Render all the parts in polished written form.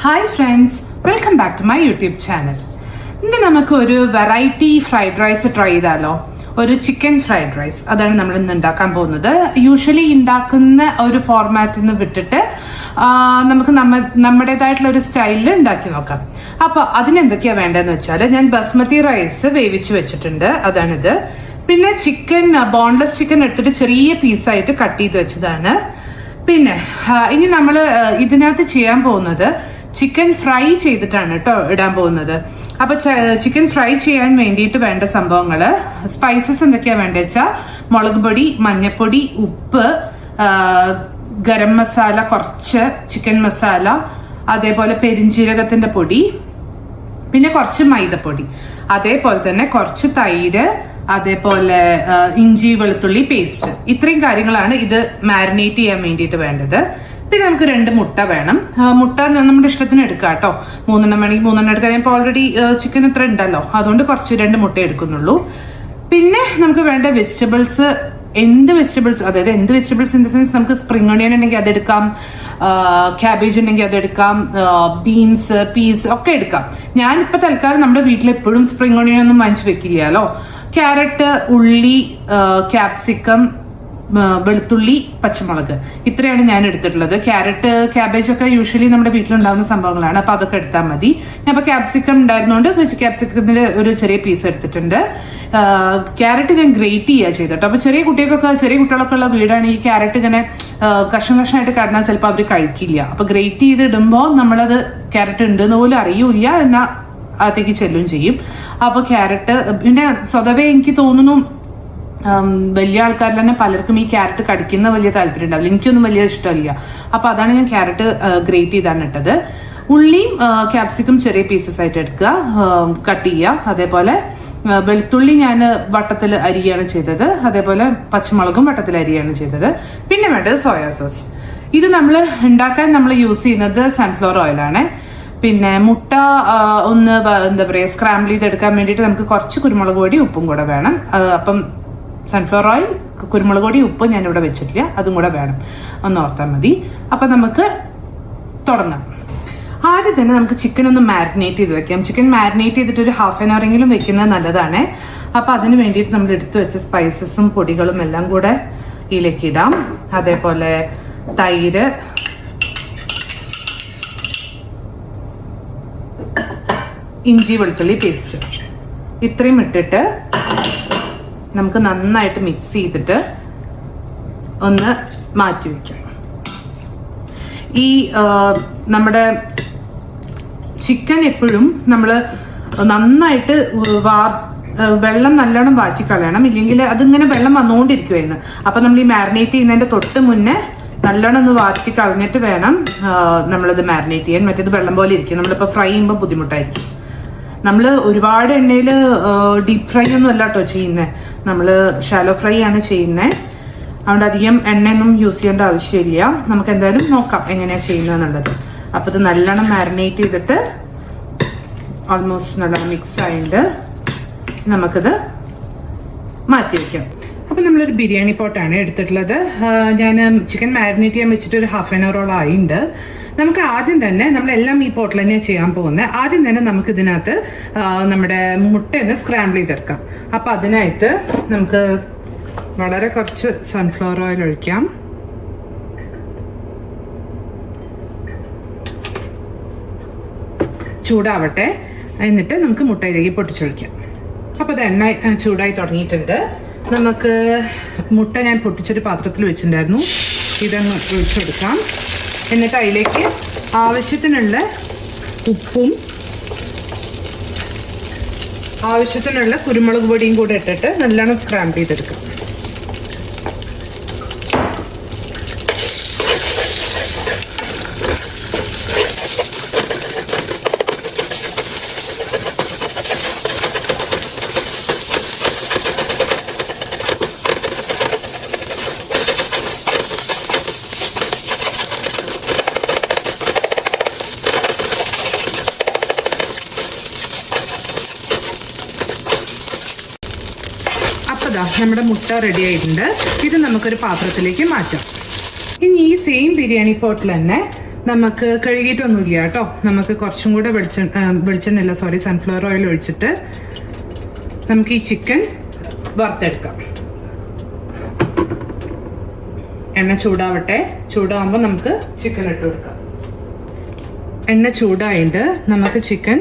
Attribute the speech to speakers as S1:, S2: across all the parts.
S1: Hi friends, welcome back to my YouTube channel. ഇന്ന് നമുക്ക് ഒരു വെറൈറ്റി ഫ്രൈഡ് റൈസ് ട്രൈ ചെയ്താലോ? ഒരു ചിക്കൻ ഫ്രൈഡ് റൈസ് അതാണ് നമ്മൾ ഇന്ന് ഉണ്ടാക്കാൻ പോകുന്നത്. യൂഷ്വലി ഉണ്ടാക്കുന്ന ഒരു ഫോർമാറ്റിൽ നിന്ന് വിട്ടിട്ട് നമുക്ക് നമ്മുടേതായിട്ടുള്ള ഒരു സ്റ്റൈലിൽ ഉണ്ടാക്കി നോക്കാം. അപ്പൊ അതിനെന്തൊക്കെയാ വേണ്ടതെന്ന് വെച്ചാൽ ഞാൻ ബസ്മതി റൈസ് വേവിച്ച് വെച്ചിട്ടുണ്ട്, അതാണിത്. പിന്നെ ചിക്കൻ ബോൺലെസ് ചിക്കൻ എടുത്തിട്ട് ചെറിയ പീസായിട്ട് കട്ട് ചെയ്ത് വെച്ചതാണ്. പിന്നെ ഇനി നമ്മൾ ഇതിനകത്ത് ചെയ്യാൻ പോകുന്നത് ചിക്കൻ ഫ്രൈ ചെയ്തിട്ടാണ് കേട്ടോ ഇടാൻ പോകുന്നത്. അപ്പൊ ചിക്കൻ ഫ്രൈ ചെയ്യാൻ വേണ്ടിയിട്ട് വേണ്ട സംഭവങ്ങള് സ്പൈസസ് എന്തൊക്കെയാ വേണ്ടത് വെച്ചാൽ മുളക് പൊടി, മഞ്ഞപ്പൊടി, ഉപ്പ്, ഗരം മസാല കുറച്ച്, ചിക്കൻ മസാല, അതേപോലെ പെരിഞ്ജീരകത്തിന്റെ പൊടി, പിന്നെ കുറച്ച് മൈദപ്പൊടി, അതേപോലെ തന്നെ കുറച്ച് തൈര്, അതേപോലെ ഇഞ്ചി വെളുത്തുള്ളി പേസ്റ്റ്. ഇത്രയും കാര്യങ്ങളാണ് ഇത് മാരിനേറ്റ് ചെയ്യാൻ വേണ്ടിയിട്ട് വേണ്ടത്. പിന്നെ നമുക്ക് 2 മുട്ട വേണം. മുട്ട നമ്മുടെ ഇഷ്ടത്തിന് എടുക്കാം കേട്ടോ. 3 വേണമെങ്കിൽ 3 എടുക്കാം. ഇപ്പോൾ ഓൾറെഡി ചിക്കൻ ഇത്ര ഉണ്ടല്ലോ, അതുകൊണ്ട് കുറച്ച് 2 മുട്ട എടുക്കുന്നുള്ളൂ. പിന്നെ നമുക്ക് വേണ്ട വെജിറ്റബിൾസ്, എന്ത് വെജിറ്റബിൾസ്, അതായത് എന്ത് വെജിറ്റബിൾസ് ഇൻ ദ സെൻസ് നമുക്ക് സ്പ്രിംഗ് ഓണിയൻ ഉണ്ടെങ്കിൽ അതെടുക്കാം, ക്യാബേജ് ഉണ്ടെങ്കിൽ അതെടുക്കാം, ബീൻസ്, പീസ് ഒക്കെ എടുക്കാം. ഞാനിപ്പോൾ തൽക്കാലം നമ്മുടെ വീട്ടിൽ എപ്പോഴും സ്പ്രിംഗ് ഓണിയൻ ഒന്നും വാങ്ങിച്ചു വെക്കില്ലല്ലോ. ക്യാരറ്റ്, ഉള്ളി, ക്യാപ്സിക്കം, വെളുത്തുള്ളി, പച്ചമുളക്, ഇത്രയാണ് ഞാൻ എടുത്തിട്ടുള്ളത്. ക്യാരറ്റ്, ക്യാബേജ് ഒക്കെ യൂഷ്വലി നമ്മുടെ വീട്ടിലുണ്ടാവുന്ന സംഭവങ്ങളാണ്, അപ്പൊ അതൊക്കെ എടുത്താൽ മതി. ഞാൻ ഇപ്പൊ ക്യാപ്സിക്കം ഉണ്ടായിരുന്നോണ്ട് ക്യാപ്സിക്കത്തിന്റെ ഒരു ചെറിയ പീസ് എടുത്തിട്ടുണ്ട്. ക്യാരറ്റ് ഞാൻ ഗ്രേറ്റ് ചെയ്യുക ചെയ്തിട്ടോ. അപ്പൊ ചെറിയ കുട്ടികളൊക്കെ ഉള്ള വീടാണ് ഈ ക്യാരറ്റ് ഇങ്ങനെ കഷ്ണമായിട്ട് കടന്നാൽ ചിലപ്പോൾ അവർ കഴിക്കില്ല. അപ്പൊ ഗ്രേറ്റ് ചെയ്ത് ഇടുമ്പോൾ നമ്മളത് ക്യാരറ്റ് ഉണ്ടെന്ന് പോലും അറിയൂല, എന്നാ അകത്തേക്ക് ചെല്ലും ചെയ്യും. അപ്പൊ ക്യാരറ്റ്, പിന്നെ സ്വതവേ എനിക്ക് തോന്നുന്നു വലിയ ആൾക്കാരിൽ തന്നെ പലർക്കും ഈ ക്യാരറ്റ് കടിക്കുന്ന വലിയ താല്പര്യം ഉണ്ടാവില്ല. എനിക്കൊന്നും വലിയ ഇഷ്ടമില്ല. അപ്പൊ അതാണ് ഞാൻ ക്യാരറ്റ് ഗ്രേറ്റ് ചെയ്താണ് ഇട്ടത്. ഉള്ളിയും ക്യാപ്സിക്കം ചെറിയ പീസസ് ആയിട്ട് എടുക്കുക, കട്ട് ചെയ്യുക. അതേപോലെ വെളുത്തുള്ളി ഞാൻ വട്ടത്തിൽ അരിയാണ് ചെയ്തത്, അതേപോലെ പച്ചമുളകും വട്ടത്തിൽ അരിയാണ് ചെയ്തത്. പിന്നെ വേണ്ടത് സോയാ സോസ്. ഇത് നമ്മൾ ഉണ്ടാക്കാൻ നമ്മൾ യൂസ് ചെയ്യുന്നത് സൺഫ്ലവർ ഓയിലാണ്. പിന്നെ മുട്ട ഒന്ന് എന്താ പറയുക സ്ക്രാമ്പിൾ ചെയ്തെടുക്കാൻ വേണ്ടിയിട്ട് നമുക്ക് കുറച്ച് കുരുമുളക് പൊടി, ഉപ്പും കൂടെ വേണം. അപ്പം സൺഫ്ലവർ ഓയിൽ, കുരുമുളക് പൊടി, ഉപ്പ് ഞാനിവിടെ വെച്ചിട്ടില്ല, അതും കൂടെ വേണം, ഒന്ന് ഓർത്താൽ മതി. അപ്പൊ നമുക്ക് തുടങ്ങാം. ആദ്യം തന്നെ നമുക്ക് ചിക്കൻ ഒന്ന് മാരിനേറ്റ് ചെയ്ത് വെക്കാം. ചിക്കൻ മാരിനേറ്റ് ചെയ്തിട്ട് ഒരു ഹാഫ് ആൻ അവർ എങ്കിലും വെക്കുന്നത് നല്ലതാണ്. അപ്പൊ അതിന് വേണ്ടിയിട്ട് നമ്മൾ എടുത്തു വെച്ച സ്പൈസസും പൊടികളും എല്ലാം കൂടെ ഇതിലേക്ക് ഇടാം. അതേപോലെ തൈര്, ഇഞ്ചി വെളുത്തുള്ളി പേസ്റ്റ്, ഇത്രയും ഇട്ടിട്ട് നമുക്ക് നന്നായിട്ട് മിക്സ് ചെയ്തിട്ട് ഒന്ന് മാറ്റി വെക്കാം. ഈ നമ്മുടെ ചിക്കൻ എപ്പോഴും നമ്മൾ നന്നായിട്ട് വെള്ളം നല്ലോണം വാറ്റി കളയണം, ഇല്ലെങ്കിൽ അതിങ്ങനെ വെള്ളം വന്നുകൊണ്ടിരിക്കുമായിരുന്നു. അപ്പൊ നമ്മൾ ഈ മാരിനേറ്റ് ചെയ്യുന്നതിന്റെ തൊട്ട് മുന്നേ നല്ലോണം ഒന്ന് വാറ്റി കളഞ്ഞിട്ട് വേണം നമ്മളത് മാരിനേറ്റ് ചെയ്യാൻ. മറ്റേത് വെള്ളം പോലെ ഇരിക്കും, നമ്മളിപ്പോ ഫ്രൈ ചെയ്യുമ്പോൾ ബുദ്ധിമുട്ടായിരിക്കും. നമ്മൾ ഒരുപാട് എണ്ണയിൽ ഡീപ്പ് ഫ്രൈ ഒന്നും അല്ല കേട്ടോ ചെയ്യുന്നത്, നമ്മൾ ഷാലോ ഫ്രൈ ആണ് ചെയ്യുന്നത്. അതുകൊണ്ട് അധികം എണ്ണയൊന്നും യൂസ് ചെയ്യേണ്ട ആവശ്യമില്ല. നമുക്ക് എന്തായാലും നോക്കാം എങ്ങനെയാ ചെയ്യുന്നത് എന്നുള്ളത്. അപ്പൊ ഇത് നല്ലോണം മാരിനേറ്റ് ചെയ്തിട്ട് ഓൾമോസ്റ്റ് നല്ലോണം മിക്സ് ആയിട്ട് നമുക്കിത് മാറ്റി വയ്ക്കാം. അപ്പൊ നമ്മളൊരു ബിരിയാണി പോട്ടാണ് എടുത്തിട്ടുള്ളത്. ഞാൻ ചിക്കൻ മാരിനേറ്റ് ചെയ്യാൻ വെച്ചിട്ട് ഒരു ഹാഫ് ആൻ അവറോളം ആയിട്ടുണ്ട്. നമുക്ക് ആദ്യം തന്നെ നമ്മളെല്ലാം ഈ പോട്ടിൽ തന്നെയാണ് ചെയ്യാൻ പോകുന്നത്. ആദ്യം തന്നെ നമുക്ക് ഇതിനകത്ത് നമ്മുടെ മുട്ടയൊന്ന് സ്ക്രാമ്പിൾ ചെയ്തെടുക്കാം. അപ്പൊ അതിനായിട്ട് നമുക്ക് വളരെ കുറച്ച് സൺഫ്ലവർ ഓയിൽ ഒഴിക്കാം. ചൂടാവട്ടെ, എന്നിട്ട് നമുക്ക് മുട്ടയിലേക്ക് പൊട്ടിച്ചൊഴിക്കാം. അപ്പൊ ഇത് എണ്ണ ചൂടായി തുടങ്ങിയിട്ടുണ്ട്. നമുക്ക് മുട്ട ഞാൻ പൊട്ടിച്ചൊരു പാത്രത്തിൽ വെച്ചിട്ടുണ്ടായിരുന്നു, ഇതൊന്ന് ഒഴിച്ചെടുക്കാം. എന്നിട്ട് അതിലേക്ക് ആവശ്യത്തിനുള്ള ഉപ്പും ആവശ്യത്തിനുള്ള കുരുമുളക് പൊടിയും കൂടെ ഇട്ടിട്ട് നല്ലോണം സ്ക്രാമ്പ് ചെയ്തെടുക്കാം. നമ്മുടെ മുട്ട റെഡി ആയിട്ടുണ്ട്. ഇത് നമുക്കൊരു പാത്രത്തിലേക്ക് മാറ്റാം. ഇനി ഈ സെയിം ബിരിയാണി പോട്ടിൽ തന്നെ നമുക്ക് കഴുകിയിട്ടൊന്നുമില്ല കേട്ടോ. നമുക്ക് കുറച്ചും കൂടെ വെളിച്ചെണ്ണ സൺഫ്ലവർ ഓയിൽ ഒഴിച്ചിട്ട് നമുക്ക് ഈ ചിക്കൻ വറുത്തെടുക്കാം. എണ്ണ ചൂടാവട്ടെ. ചൂടാവുമ്പോൾ നമുക്ക് ചിക്കൻ ഇട്ട് കൊടുക്കാം. എണ്ണ ചൂടായിട്ട് നമുക്ക് ചിക്കൻ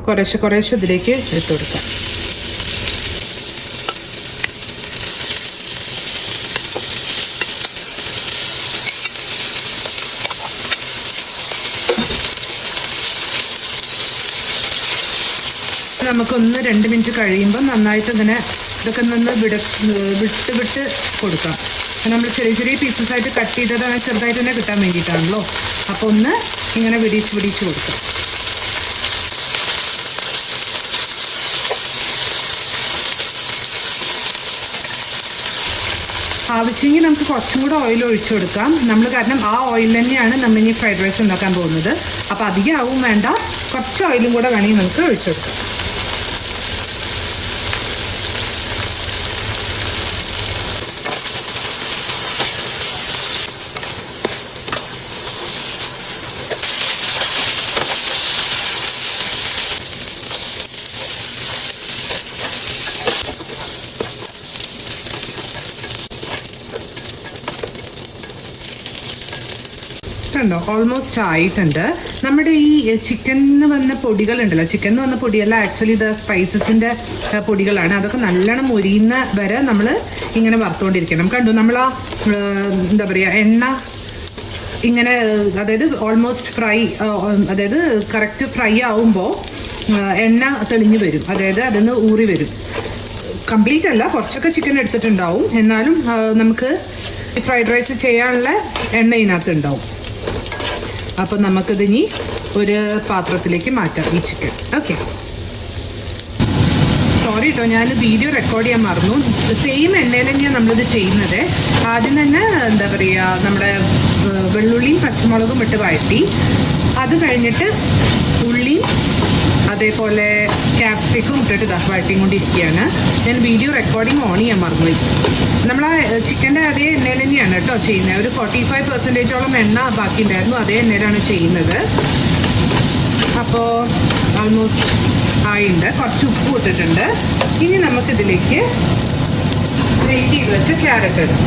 S1: കുറേശ്ശെ ഇതിലേക്ക് ഇട്ട് കൊടുക്കാം. നമുക്ക് 1-2 മിനിറ്റ് കഴിയുമ്പോൾ നന്നായിട്ട് ഇങ്ങനെ ഇതൊക്കെ വിട്ട് കൊടുക്കാം. നമ്മൾ ചെറിയ പീസസ് ആയിട്ട് കട്ട് ചെയ്തത് ചെറുതായിട്ട് തന്നെ കിട്ടാൻ വേണ്ടിയിട്ടാണല്ലോ. അപ്പോൾ ഒന്ന് ഇങ്ങനെ വിടിച്ച് കൊടുക്കാം. ആവശ്യമെങ്കിൽ നമുക്ക് കുറച്ചും കൂടെ ഓയിൽ ഒഴിച്ചു കൊടുക്കാം. നമ്മൾ കാരണം ആ ഓയിൽ തന്നെയാണ് നമ്മൾ ഇനി ഫ്രൈഡ് റൈസ് ഉണ്ടാക്കാൻ പോകുന്നത്. അപ്പോൾ അധികം ആവും വേണ്ട, കുറച്ച് ഓയിലും കൂടെ വേണമെങ്കിൽ നമുക്ക് ഒഴിച്ചു കൊടുക്കാം. ോ ഓൾമോസ്റ്റ് ആയിട്ടുണ്ട്. നമ്മുടെ ഈ ചിക്കനിന് വന്ന പൊടികളുണ്ടല്ലോ, ചിക്കനിന് വന്ന പൊടിയല്ല, ആക്ച്വലി ഇത് സ്പൈസസിന്റെ പൊടികളാണ്. അതൊക്കെ നല്ലോണം മൊരിയുന്ന വരെ നമ്മൾ ഇങ്ങനെ വറുത്തുകൊണ്ടിരിക്കണം. കണ്ടു, നമ്മൾ ആ എന്താ പറയുക എണ്ണ ഇങ്ങനെ, അതായത് ഓൾമോസ്റ്റ് ഫ്രൈ, അതായത് കറക്റ്റ് ഫ്രൈ ആവുമ്പോൾ എണ്ണ തെളിഞ്ഞു വരും, അതായത് അതിന്ന് ഊറി വരും. കംപ്ലീറ്റ് അല്ല, കുറച്ചൊക്കെ ചിക്കൻ എടുത്തിട്ടുണ്ടാവും, എന്നാലും നമുക്ക് ഫ്രൈഡ് റൈസ് ചെയ്യാനുള്ള എണ്ണ ഇതിനകത്ത് ഉണ്ടാവും. അപ്പോൾ നമുക്കിതിനി ഒരു പാത്രത്തിലേക്ക് മാറ്റാം ഈ ചിക്കൻ. ഓക്കെ, സോറി കേട്ടോ, ഞാൻ വീഡിയോ റെക്കോർഡ് ചെയ്യാൻ മറന്നു. സെയിം എണ്ണയിൽ തന്നെയാണ് നമ്മളിത് ചെയ്യുന്നത്. ആദ്യം തന്നെ എന്താ പറയുക, നമ്മുടെ വെള്ളുള്ളിയും പച്ചമുളകും ഇട്ട് വഴറ്റി, അത് കഴിഞ്ഞിട്ട് ഉള്ളിയും അതേപോലെ ക്യാപ്സിക്കും ഇട്ടിട്ട് വഴറ്റിയും കൊണ്ടിരിക്കുകയാണ്. ഞാൻ വീഡിയോ റെക്കോർഡിങ് ഓൺ ചെയ്യാൻ മറന്നുപോയി. നമ്മൾ ആ ചിക്കൻ്റെ അതേ എണ്ണയിൽ തന്നെയാണ് കേട്ടോ ചെയ്യുന്നത്. ഒരു 45% എണ്ണ ബാക്കി ഉണ്ടായിരുന്നു, അതേ എണ്ണയിലാണ് ചെയ്യുന്നത്. അപ്പോൾ ഓൾമോസ്റ്റ് ആയിട്ടുണ്ട്. കുറച്ച് ഉപ്പ് ഇട്ടിട്ടുണ്ട്. ഇനി നമുക്കിതിലേക്ക് ഗ്രേറ്റ് ചെയ്ത് വെച്ച ക്യാരറ്റ് ഇടാം.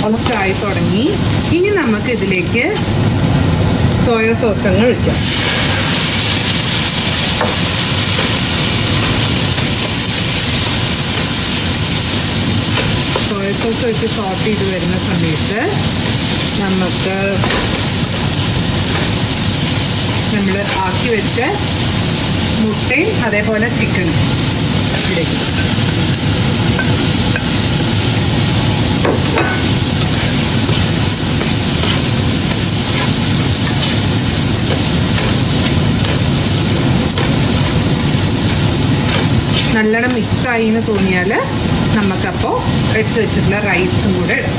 S1: ഓൾമോസ്റ്റ് ആയി തുടങ്ങി. ഇനി നമുക്ക് ഇതിലേക്ക് സോയ സോസ് അങ്ങ് ഒഴിക്കാം. സോയ സോസ് വെച്ച് സോട്ട് ചെയ്ത് വരുന്ന സമയത്ത് നമുക്ക് നമ്മൾ ആക്കി വെച്ച മുട്ടയും അതേപോലെ ചിക്കനും ഇതിലേക്ക് നല്ലോണം മിക്സായി എന്ന് തോന്നിയാൽ നമുക്കപ്പോൾ എടുത്ത് വെച്ചിട്ടുള്ള റൈസും കൂടെ ഇടാം.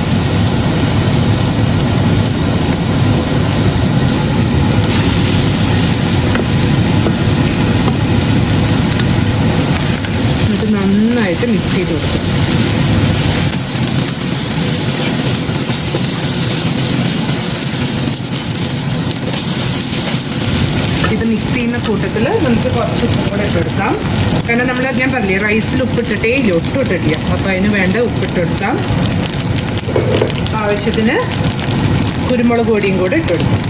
S1: എന്നിട്ട് നന്നായിട്ട് മിക്സ് ചെയ്ത് കൊടുക്കും. ഇത് മിക്സ് ചെയ്യുന്ന കൂട്ടത്തിൽ നമുക്ക് കുറച്ച് ഉപ്പും കൂടെ ഇട്ടെടുക്കാം. കാരണം ഞാൻ പറഞ്ഞില്ലേ റൈസിൽ ഉപ്പിട്ടിട്ടേ ഇല്ല, ഒട്ടും ഇട്ടിട്ടില്ല. അപ്പോൾ അതിന് വേണ്ട ഉപ്പിട്ടെടുക്കാം. ആവശ്യത്തിന് കുരുമുളക് പൊടിയും കൂടെ ഇട്ടെടുക്കാം.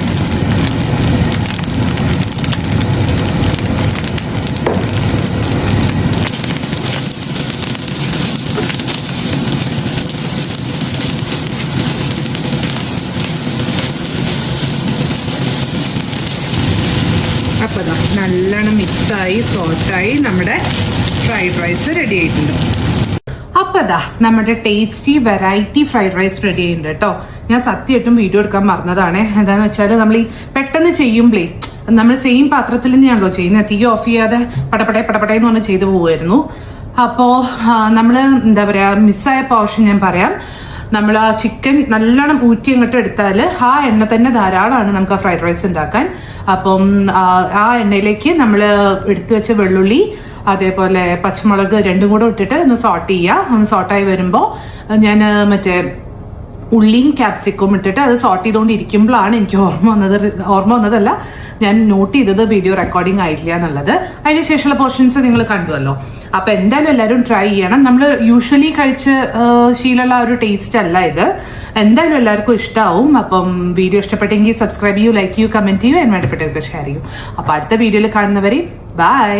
S1: അപ്പോൾ നല്ലോണം മിക്സായി സോട്ടായി നമ്മുടെ ഫ്രൈഡ് റൈസ് റെഡി ആയിട്ടുണ്ട്. അപ്പോൾ നമ്മുടെ tasty variety fried rice ready ആയിട്ടുണ്ട് കേട്ടോ. ഞാൻ സത്യമായിട്ടും വീഡിയോ എടുക്കാൻ മറന്നതാണ്. എന്താണെന്ന് വെച്ചാൽ നമ്മൾ ഈ പെട്ടെന്ന് ചെയ്യുമ്പോഴേ നമ്മൾ സെയിം പാത്രത്തിൽ തന്നെയാണല്ലോ ചെയ്യുന്നത്. തീ ഓഫ് ചെയ്യാതെ പടപടയെന്ന് പറഞ്ഞ് ചെയ്തു പോവുമായിരുന്നു. അപ്പോൾ നമ്മൾ എന്താ പറയുക, മിസ്സായ പോർഷൻ ഞാൻ പറയാം. നമ്മൾ ആ ചിക്കൻ നല്ലോണം ഊറ്റി അങ്ങോട്ട് എടുത്താൽ ആ എണ്ണ തന്നെ ധാരാളമാണ് നമുക്ക് ആ ഫ്രൈഡ് റൈസ് ഉണ്ടാക്കാൻ. അപ്പം ആ എണ്ണയിലേക്ക് നമ്മൾ എടുത്തു വെച്ച വെള്ളുള്ളി അതേപോലെ പച്ചമുളക് രണ്ടും കൂടെ ഇട്ടിട്ട് ഒന്ന് സോട്ട് ചെയ്യുക. ഒന്ന് സോട്ടായി വരുമ്പോൾ ഞാൻ മറ്റേ ഉള്ളിയും ക്യാപ്സിക്കും ഇട്ടിട്ട് അത് സോട്ട് ചെയ്തുകൊണ്ടിരിക്കുമ്പോഴാണ് എനിക്ക് ഓർമ്മ വന്നതല്ല, ഞാൻ നോട്ട് ചെയ്തത് വീഡിയോ റെക്കോർഡിംഗ് ആയിട്ടില്ല എന്നുള്ളത്. അതിനുശേഷമുള്ള പോർഷൻസ് നിങ്ങൾ കണ്ടുവല്ലോ. അപ്പൊ എന്തായാലും എല്ലാവരും ട്രൈ ചെയ്യണം. നമ്മൾ യൂഷ്വലി കഴിച്ച് ശീലമുള്ള ഒരു ടേസ്റ്റ് അല്ല ഇത്. എന്തായാലും എല്ലാവർക്കും ഇഷ്ടമാവും. അപ്പം വീഡിയോ ഇഷ്ടപ്പെട്ടെങ്കിൽ സബ്സ്ക്രൈബ് ചെയ്യൂ, ലൈക്ക് ചെയ്യൂ, കമന്റ് ചെയ്യൂ, വേണ്ടപ്പെട്ടവർക്ക് ഷെയർ ചെയ്യൂ. അപ്പൊ അടുത്ത വീഡിയോയിൽ കാണുന്നവരെ ബൈ.